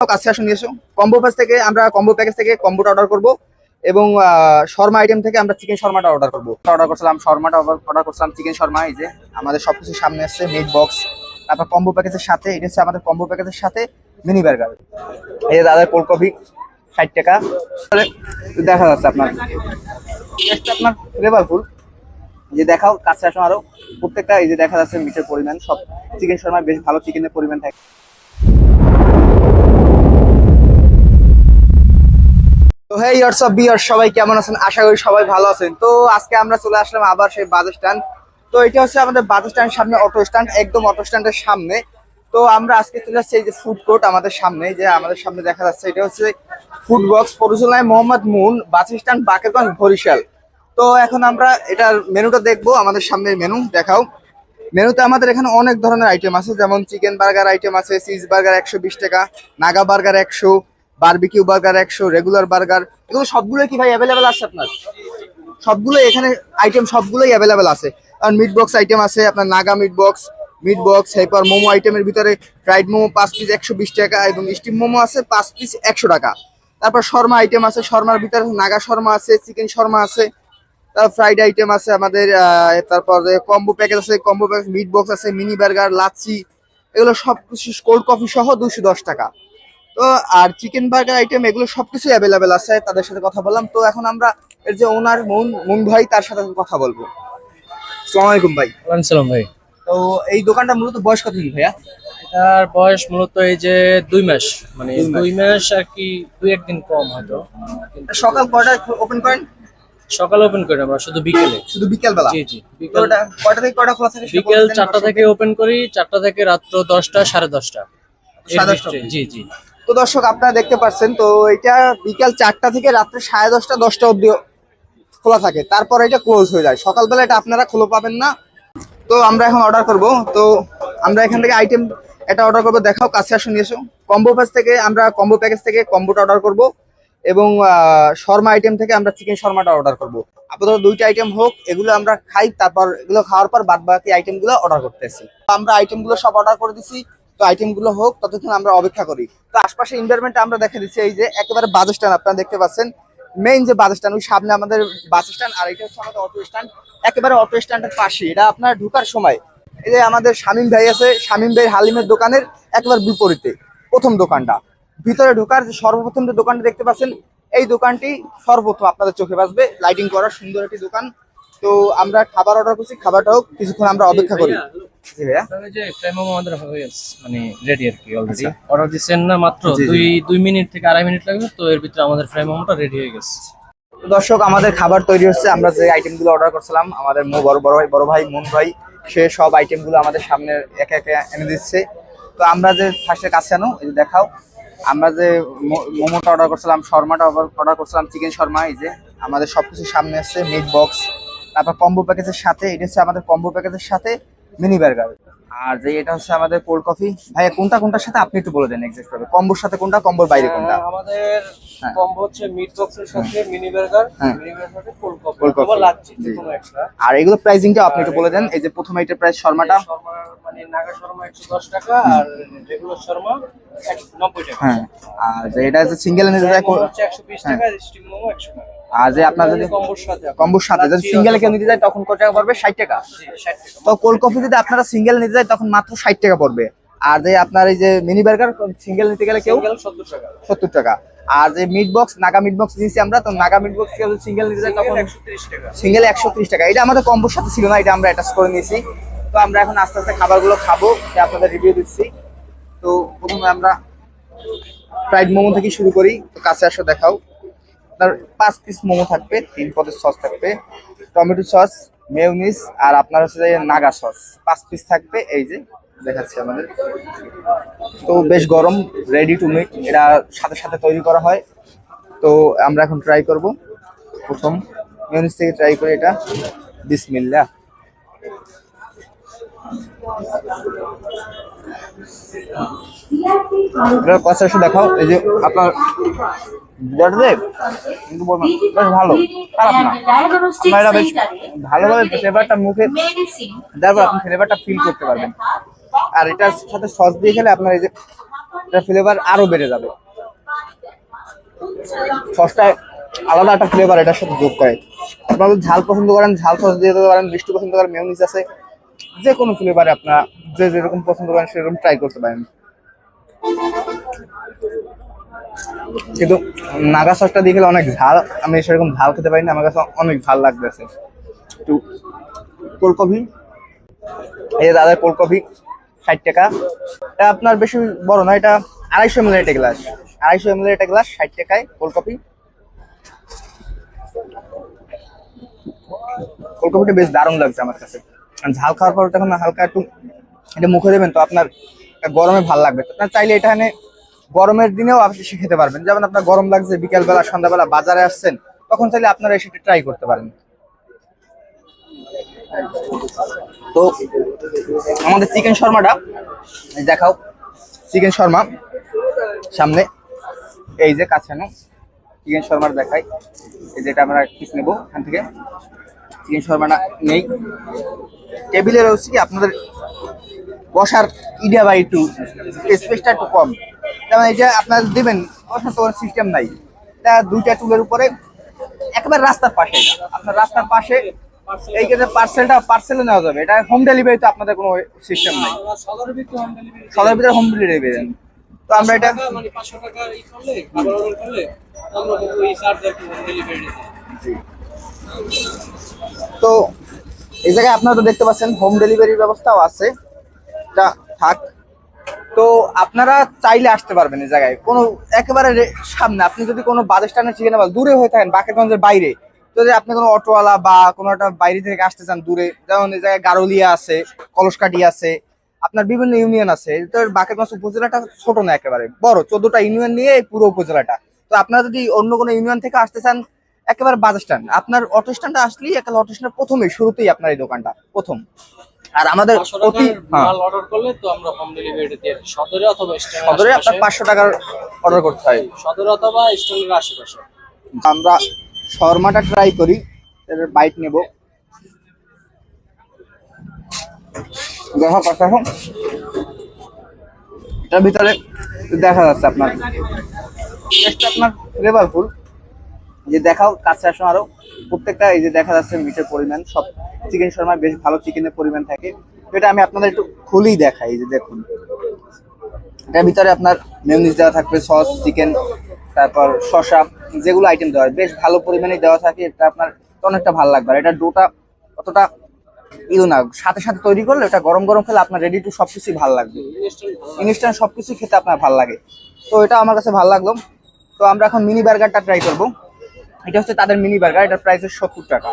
কাছে আসুন নিয়ে এসো। কম্বো প্যাকেজ থেকে আমরা কম্বোটা অর্ডার করব এবং শর্মা আইটেম থেকে আমরা চিকেন শর্মাটা অর্ডার করব। অর্ডার করছিলাম চিকেন শর্মা। এই যে আমাদের সবকিছু সামনে আসছে, মিট বক্স, তারপর কম্বো প্যাকেজের সাথে এটা হচ্ছে আমাদের কম্বো প্যাকেজের সাথে মিনি বার্গার। এই যে দাদার কোল্ড কফি 60 টাকা দেখা যাচ্ছে আপনার ফ্লেভারফুল। যে দেখাও কাছে আসুন আরো প্রত্যেকটা। এই যে দেখা যাচ্ছে মিটের পরিমাণ, সব চিকেন শর্মা বেশ ভালো চিকেনের পরিমাণ থাকে। তো হেই হোয়াটসঅ্যাপ ভিউয়ার্স, সবাই কেমন আছেন? আশা করি সবাই ভালো আছেন। তো আজকে আমরা চলে আসলাম আবার সেই বাস স্ট্যান্ড। তো এটা হচ্ছে আমাদের বাস স্ট্যান্ড সামনে অটো স্ট্যান্ড, একদম অটো স্ট্যান্ডের সামনে। তো আমরা আজকে চলে আসছি এই যে ফুড কোর্ট আমাদের সামনে, যে আমাদের সামনে দেখা যাচ্ছে এটা হচ্ছে ফুড বক্স পরিচালনায় মোহাম্মদ মুন, বাস স্ট্যান্ড বাকেরগঞ্জ বরিশাল। তো এখন আমরা এটার মেনুটা দেখবো। আমাদের সামনে মেনু দেখাও। মেনুতে আমাদের এখানে অনেক ধরনের আইটেম আছে, যেমন চিকেন বার্গার আইটেম আছে, চিজ বার্গার 120 টাকা, Naga burger 100, barbecue burger 100, regular burger. এগুলো সবগুলো কি ভাই অ্যাভেলেবেল আছে আপনার? সবগুলো এখানে আইটেম সবগুলোই অ্যাভেলেবেল আছে। আর মিট বক্স আইটেম আছে আপনার, নাগা মিট বক্স এরপর মোমো আইটেমের ভিতরে ফ্রাইড মোমো 5 পিস 120 টাকা এবং স্টিম মোমো আছে 5 পিস 100 টাকা। তারপর শর্মা আইটেম আছে, শর্মার ভিতরে নাগা শর্মা আছে, চিকেন শর্মা আছে, তারপর ফ্রাইড আইটেম আছে আমাদের। তারপর কম্বো প্যাকেজ আছে, কম্বো প্যাকেজ মিট বক্স আছে, মিনি বার্গার, লাচ্ছি, এগুলো সব কিছু কোল্ড কফি সহ 210 টাকা। তো আর চিকেন বার্গার আইটেম এগুলো সবকিছু অ্যাভেলেবেল আছে। তাদের সাথে কথা বললাম। তো এখন আমরা এর যে ওনার মুন ভাই, তার সাথে কথা বলবো। আসসালামু আলাইকুম ভাই। ওয়ালাইকুম সালাম ভাই। তো এই দোকানটা মূলত বয়স কতদিন ভাইয়া? এটার বয়স মূলত এই যে 2 মাস, মানে 2 মাস। 2 মাস আর কি, 2-1 দিন কম হয়তো। সকাল কয়টায় ওপেন করেন? সকালে ওপেন করি আমরা শুধু বিকেলে। শুধু বিকেল বেলা? জি জি, তো বিকেল। ওটা কয়টা থেকে কয়টা খোলা থাকে? বিকেল 4টা থেকে ওপেন করি, 4টা থেকে রাত্র 10টা 10:30টা। 10:30 জি জি। তো দর্শক আপনারা দেখতে পাচ্ছেন, তো এটা বিকাল 4টা থেকে রাত্রে 10:30 10টা অবধি খোলা থাকে, তারপর এটা ক্লোজ হয়ে যায়। সকালবেলা এটা আপনারা খোলা পাবেন না। তো আমরা এখন অর্ডার করব। তো আমরা এখান থেকে আইটেম এটা অর্ডার করবো। দেখাও কাছে আসুন নিয়ে এসো। কম্বো প্যাকেজ থেকে কম্বোটা অর্ডার করব এবং শর্মা আইটেম থেকে আমরা চিকেন শর্মাটা অর্ডার করব। আপাতত দুইটা আইটেম হোক, এগুলো আমরা খাই, তারপর এগুলো খাওয়ার পর বাদ বাকি আইটেমগুলো অর্ডার করতেছি। আমরা আইটেমগুলো সব অর্ডার করে দিছি। তো আইটেমগুলো হোক, ততক্ষণ আমরা অপেক্ষা করি। তো আশপাশে এনভায়রনমেন্টটা আমরা দেখে দিচ্ছি। এই যে একেবারে বাস স্ট্যান্ড আপনারা দেখতে পাচ্ছেন, মেইন যে বাস স্ট্যান্ড, ওই সামনে আমাদের বাস স্ট্যান্ড, আর এটা হচ্ছে আমাদের অটো স্ট্যান্ড। একেবারে অটো স্ট্যান্ডের পাশে, এটা আপনার ঢোকার সময় এই যে আমাদের শামীম ভাই আছে, শামীম ভাই হালিমের দোকানের একেবারে বিপরীতে প্রথম দোকানটা। ভিতরে ঢোকার যে সর্বপ্রথম যে দোকানটা দেখতে পাচ্ছেন, এই দোকানটি সর্বপ্রথম আপনাদের চোখে বাসবে। লাইটিং করা সুন্দর একটি দোকান। তো আমরা খাবার অর্ডার করছি, খাবারটা হোক, কিছুক্ষণ আমরা অপেক্ষা করি। জি ভাইয়া, আপনারা যে ফ্রাই মোমো আমাদের হয়ে গেছে, মানে রেডি আর কি, অলরেডি আচ্ছা। অর্ডার দিচ্ছেন না, মাত্র জি, জি। 2 মিনিট থেকে 2.5 মিনিট লাগবে। তো এর ভিতরে আমাদের ফ্রাই মোমোটা রেডি হয়ে গেছে। তো দর্শক আমাদের খাবার তৈরি হচ্ছে। আমরা যে আইটেমগুলো অর্ডার করছিলাম, আমাদের বড় ভাই মুন ভাই, সে সব আইটেমগুলো আমাদের সামনে একে একে এনে দিচ্ছে। তো আমরা যে ফার্স্টে কাছে আনো, এই যে দেখাও, আমরা যে মোমোটা অর্ডার করছিলাম, শর্মাটা অর্ডার করছিলাম, চিকেন শর্মা। এই যে আমাদের সবকিছু সামনে আসছে, মিট বক্স, তারপর কম্বো প্যাকেজের সাথে এটা হচ্ছে আমাদের কম্বো প্যাকেজের সাথে মিনি বার্গার। আর যে এটা হচ্ছে আমাদের কোল্ড কফি। ভাইয়া কোনটার সাথে আপনি একটু বলে দেন এক্সাক্ট ভাবে, কম্বোর সাথে কোনটা, কম্বোর বাইরে কোনটা? আমাদের হ্যাঁ। কম্বো হচ্ছে মিট বক্সের সাথে মিনি বার্গার, হ্যাঁ। মিনি বার্গার সাথে কোল্ড কফি কোল্ড কফি, অথবা লাচ্ছি, জি। কোনো এক্সট্রা। আর এগুলো প্রাইসিংটা আপনি একটু বলে দেন। এই যে প্রথমে এটার প্রাইস শর্মাটা, শর্মা মানে নাগা শর্মা 110 টাকা, আর রেগুলার শর্মা 90 টাকা। হ্যাঁ। আর যে এটা যে সিঙ্গেল নিতে যায়, মোমো হচ্ছে 120 টাকা, আর স্টিম মোমো 100 টাকা। আর যে আপনার যদি কম্বোর সাথে যদি সিঙ্গেলে কেউ নিতে যায়, তখন কত টাকা পড়বে? 60 টাকা। জি, 60 টাকা। তো কোল্ড কফি যদি আপনারা সিঙ্গেল নিতে যায়, তখন মাত্র 60 টাকা পড়বে। আর যে আপনার এই যে মিনি বার্গার সিঙ্গেল নিতে গেলে কেউ সিঙ্গেল 70 টাকা। 70 টাকা। আর যে meat box, Naga meat box নিয়েছি আমরা, তো নাগা মিট বক্স কেউ সিঙ্গেল নিতে যায় তখন 130 টাকা। সিঙ্গেল 130 টাকা। এটা আমাদের কম্বোর সাথে ছিল না, এটা আমরা অ্যাটাচ করে নিয়েছি। তো আমরা এখন আস্তে আস্তে খাবারগুলো খাবো, যে আপনাদের রিভিউ দিচ্ছি। তো প্রথমে আমরা ফ্রাইড মোমো থেকে শুরু করি। তো কাছে আসো, দেখাও। আপনার 5 পিস মোমো থাকবে, 3 পদের সস থাকবে, টমেটো সস, মেয়োনিজ, আর আপনার হচ্ছে যে নাগা সস 5 পিস থাকবে। এই যে দেখাচ্ছি আমাদের। তো বেশ গরম, রেডি টু মিট, এটা সাথে সাথে তৈরি করা হয়। তো আমরা এখন ট্রাই করব। প্রথম মেয়োনিজ থেকে ট্রাই করি এটা। বিসমিল্লাহ। এটার পাশে দেখাও। এই যে আপনার কিন্তু বেশ ভালো, খারাপ না। আপনার এটা বেশ ভালোভাবে ফ্লেভারটা মুখে দেওয়ার পর আপনি ফ্লেভারটা ফিল করতে পারবেন। আর এটার সাথে সস দিয়ে খেলে আপনার এই যে এটা ফ্লেভার আরো বেড়ে যাবে। সসটায় আলাদা একটা ফ্লেভার এটার সাথে যোগ করে। আপনারা যদি ঝাল পছন্দ করেন ঝাল সস দিয়ে দিতে পারেন, মিষ্টি পছন্দ করেন মেয়োনিজ আছে, যে কোনো ফ্লেভারে আপনারা যে যেরকম পছন্দ করেন সেরকম ট্রাই করতে পারেন। কিন্তু নাগা সসটা দিয়ে খেলে অনেক ঝাল, আমি সেরকম ঝাল খেতে পারি না, আমার কাছে অনেক ঝাল লাগতেছে। একটু কোল্ড কফি, এই যে দাদার কোল্ড কফি 60 টাকা। এটা আপনার বেশি বড় না, এটা 250 ml একটা গ্লাস, 250 ml একটা গ্লাস 60 টাকায় কোল্ড কফি। কোল্ড কফিটা বেশ দারুণ লাগছে আমার কাছে। আর ঝাল খাওয়ার পর তখন হালকা একটু এটা মুখে দেবেন তো আপনার গরমে ভালো লাগবে। তো আপনার চাইলে এটা এনে গরমের দিনেও আপনি এসে খেতে পারবেন। যেমন আপনার গরম লাগছে বিকালবেলা সন্ধ্যাবেলা বাজারে আসছেন, তখন চাইলে আপনারা এসে ট্রাই করতে পারেন। তো আমাদের চিকেন শর্মাটা দেখাও, চিকেন শর্মা সামনে, এই যে কাছে না চিকেন শর্মার দেখাই, এই যেটা আমরা পিস নেবো এখান থেকে। চিকেন শর্মাটা নেই, টেবিলে রয়েছে কি আপনাদের বসার ইডা বা একটু স্পেসটা একটু কম, যেমন এটা আপনারা দেবেন বসার তো সিস্টেম নাই। এটা 2টা টুলের উপরে একেবারে রাস্তার পাশে, এটা আপনার রাস্তার পাশে এই ক্ষেত্রে পার্সেলে নেওয়া যাবে। এটা হোম ডেলিভারি তো আপনাদের কোনো সিস্টেম নাই, সদর ভিতরে হোম ডেলিভারি দেন। তো আমরা এটা মানে 500 টাকা ই করলে খাবার অর্ডার করলে আমরা ওই চার্জ একটু ডেলিভারি দিই। তো এই জায়গায় আপনারা তো দেখতে পাচ্ছেন হোম ডেলিভারির ব্যবস্থাও আছে, এটা থাক। তো আপনারা চাইলে আসতে পারবেন এই জায়গায়, কোনো একেবারে সামনে। আপনি যদি কোনো বাস স্ট্যান্ডে চিকেন দূরে হয়ে থাকেন বাকেরগঞ্জের বাইরে, যদি আপনি কোনো অটোওয়ালা বা কোনো একটা বাইরে থেকে আসতে চান দূরে, যেমন এই জায়গায় গারুলিয়া আছে, কলসকাটি আছে, আপনার বিভিন্ন ইউনিয়ন আছে। তো বাকেরগঞ্জ উপজেলাটা ছোট না, একেবারে বড়, 14টা ইউনিয়ন নিয়ে এই পুরো উপজেলাটা। তো আপনারা যদি অন্য কোনো ইউনিয়ন থেকে আসতে চান, একেবারে বাস স্ট্যান্ড, আপনার অটো স্ট্যান্ডে আসলেই একেবারে অটো স্ট্যান্ড প্রথমেই শুরুতেই আপনার এই দোকানটা প্রথম। আর আমাদের 500 টাকার মাল অর্ডার করলে তো আমরা হোম ডেলিভারি দিয়ে দিই। সদরে অথবা সদরে আপনার 500 টাকার অর্ডার করতে হয়, সদরে অথবা স্ট্যান্ডের আশেপাশে। আমরা শর্মাটা ট্রাই করি, এর বাইট নেব। দেখো কথা হোক, এটার ভিতরে দেখা যাচ্ছে আপনার টেস্টটা আপনার ফ্লেভারফুল। যে দেখাও কাছে আসো আরো, প্রত্যেকটা এই যে দেখা যাচ্ছে মিটের পরিমাণ, সব চিকেন শর্মায় বেশ ভালো চিকেনের পরিমাণ থাকে। তো এটা আমি আপনাদের একটু খুলেই দেখাই, এই যে দেখুন এটার ভিতরে আপনার মেয়োনিজ দেওয়া থাকবে, সস, চিকেন, তারপর শসা, যেগুলো আইটেম দেওয়া হয় বেশ ভালো পরিমাণে দেওয়া থাকে। এটা আপনার অনেকটা ভালো লাগবে। আর এটা ডোটা অতটা ইউ না, সাথে সাথে তৈরি করলে এটা গরম গরম খেলে আপনার রেডি টু সবকিছুই ভালো লাগবে, ইনস্ট্যান্ট সবকিছু খেতে আপনার ভালো লাগে। তো এটা আমার কাছে ভালো লাগলো। তো আমরা এখন মিনি বার্গারটা ট্রাই করবো। এটা হচ্ছে তাদের মিনি বার্গার, এটার প্রাইস 70 টাকা।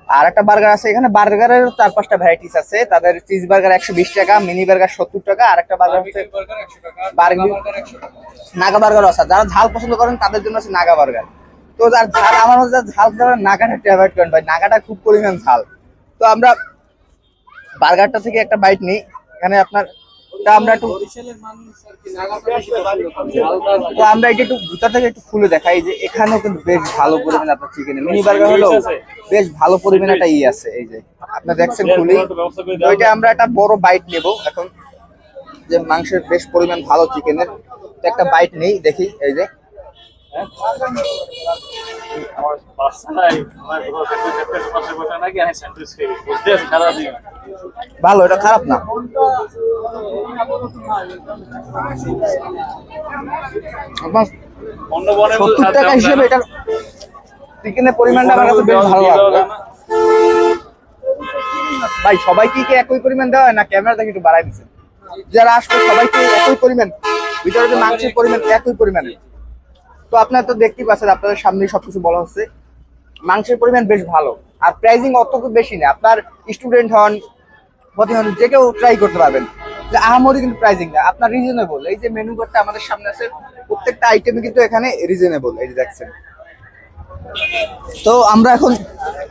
আর একটা বার্গার আছে এখানে, বার্গারের 4-5টা ভ্যারাইটিস আছে। তাদের চিজ বার্গার 120 টাকা, মিনি বার্গার 70 টাকা, আর একটা বার্গার হচ্ছে বার্গার 100 টাকা, বার্গার, বার্গার 100 টাকা। নাগা বার্গার আছে। যারা ঝাল পছন্দ করেন তাদের জন্য আছে নাগা বার্গার। তো যার ঝাল, আমার মধ্যে ঝাল দেওয়ার নাগাটা একটু অ্যাভয়েড করেন ভাই, নাগাটা খুব পরিমাণ ঝাল। তো আমরা বার্গারটা থেকে একটা বাইট নিই। এখানে আপনার আমরা একটু, বরিশালের মানুষ আর কি নাগাটা বেশি পছন্দ করে। ঝালটা তো আমরা এটা একটু ভিতর থেকে একটু খুলে দেখাই যে এখানেও কিন্তু বেশ ভালো পরিমাণে আপনার চিকেন মিনি বার্গার হলো বেশ ভালো পরিমাণে একটা ই আছে। এই যে আপনার দেখছেন খুলি, তো এটা আমরা একটা বড় বাইট নেব এখন, যে মাংসের বেশ পরিমাণ ভালো চিকেনের। তো একটা বাইট নেই দেখি, এই যে আমার বাসায় আমার পুরো ফ্যাক্টরি পাশে বসে নাকি আমি স্যান্ডউইচ খাই বুঝতে আছি সারা দিন। ভালো, এটা খারাপ না। আপনার অন্য বনের 70 টাকা হিসেবে এটার চিকেনের পরিমাণটা আমার কাছে বেশ ভালো লাগলো ভাই। সবাইকে কি একই পরিমাণ দেওয়া হয় না ক্যামেরা দেখে একটু বাড়াই দিচ্ছেন? যারা আসবে সবাইকে একই পরিমাণ, ভিতরে যে মাংসের পরিমাণ একই পরিমাণে। তো আপনারা তো দেখতেই পাচ্ছেন, আপনাদের সামনেই সবকিছু বলা হচ্ছে। মাংসের পরিমাণ বেশ ভালো, আর প্রাইসিং অত বেশি না। আপনার স্টুডেন্ট হন, প্রতিদিন যে কেউ ট্রাই করতে পারবেন, যে আহামরি কিন্তু প্রাইসিং না, আপনার রিজনেবল। এই যে মেনু কার্ডটা আমাদের সামনে আছে, প্রত্যেকটা আইটেমই কিন্তু এখানে রিজনেবল, এই যে দেখছেন। তো আমরা এখন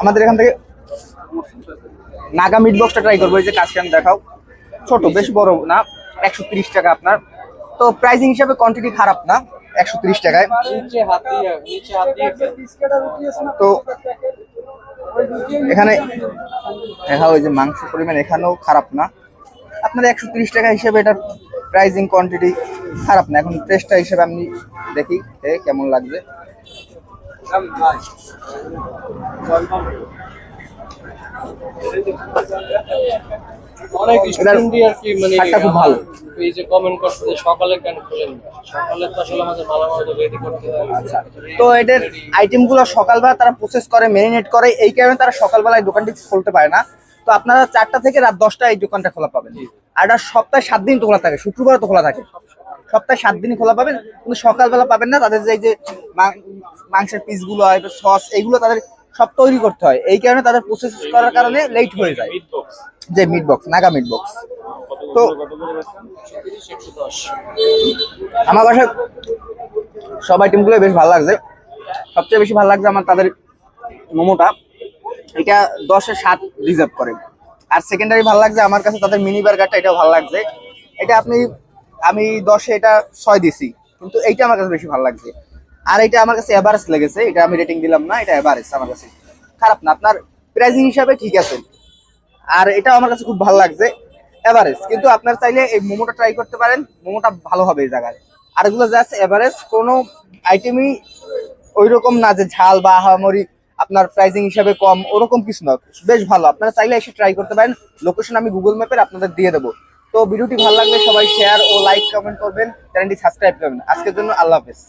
আমাদের এখান থেকে নাগা মিট বক্সটা ট্রাই করবো। এই যে কাছে আমি দেখাও, ছোট, বেশ বড় না, 130 টাকা আপনার। তো প্রাইসিং হিসাবে কোয়ান্টিটি খারাপ না, 130 টাকায়। নিচে হাত দিয়ে তো এখানে দেখা, ওই যে মাংস পরিমাণ এখানেও খারাপ না। আপনার 130 টাকা হিসেবে এটার প্রাইজিং কোয়ান্টিটি খারাপ না। এখন টেস্টটা হিসেবে আমি দেখি কেমন লাগছে। অনেক স্টুডেন্টই আর কি মানে স্বাদটা খুব ভালো। এই যে কমেন্ট করছে যে সকালে কেন খুলেন না, সকালে তো আসলে আমাদের ভালো মতো রেডি করতে হয়। আচ্ছা, তো এদের আইটেমগুলো সকালবেলা তারা প্রসেস করে, ম্যারিনেট করে, এই কারণে তারা সকালবেলায় দোকানটি খুলতে পারে না। তো আপনারা 4টা থেকে রাত 10টা এই দোকানটা খোলা পাবেন। আর এটা সপ্তাহে 7 দিন তো খোলা থাকে, শুক্রবারও তো খোলা থাকে। সপ্তাহে 7 দিনই খোলা পাবেন, কিন্তু সকালবেলা পাবেন না। তাদের যে এই যে মাংসের পিসগুলো হয়, সস, এইগুলো তাদের সব তৈরি করতে হয়, এই কারণে তাদের প্রসেস করার কারণে লেট হয়ে যায়। মিট বক্স যে meat box, Naga meat box. তো কত করে বেচছেন? 110। আমার বাসায় সব আইটেমগুলো বেশ ভালো লাগছে। সবচেয়ে বেশি ভালো লাগছে আমার তাদের মোমোটা, এটা 10-এ 7 রিজার্ভ করে। আর সেকেন্ডারি ভালো লাগছে আমার কাছে তাদের মিনি বার্গারটা, এটাও ভালো লাগছে। এটা আমি 10-এ এটা 6 দিছি, কিন্তু এইটা আমার কাছে বেশি ভালো লাগছে। আর এটা আমার কাছে এভারেজ লেগেছে, এটা আমি রেটিং দিলাম না, এটা এভারেজ আমার কাছে, খারাপ না। আপনার প্রাইসিং হিসাবে ঠিক আছে। আর এটাও আমার কাছে খুব ভালো লাগছে, এভারেজ। কিন্তু আপনার চাইলে এই মোমোটা ট্রাই করতে পারেন, মোমোটা ভালো হবে এই জায়গায়। আর এগুলো জাস্ট এভারেজ, কোনো আইটেমই ওইরকম না যে ঝাল বা আহামরি আপনার প্রাইসিং হিসাবে কম, ওরকম কিছু না, বেশ ভালো। আপনারা চাইলে এসে ট্রাই করতে পারেন। লোকেশন আমি গুগল ম্যাপের আপনাদের দিয়ে দেবো। তো ভিডিওটি ভালো লাগলে সবাই শেয়ার ও লাইক কমেন্ট করবেন, চ্যানেলটি সাবস্ক্রাইব করবেন। আজকের জন্য আল্লাহ হাফেজ।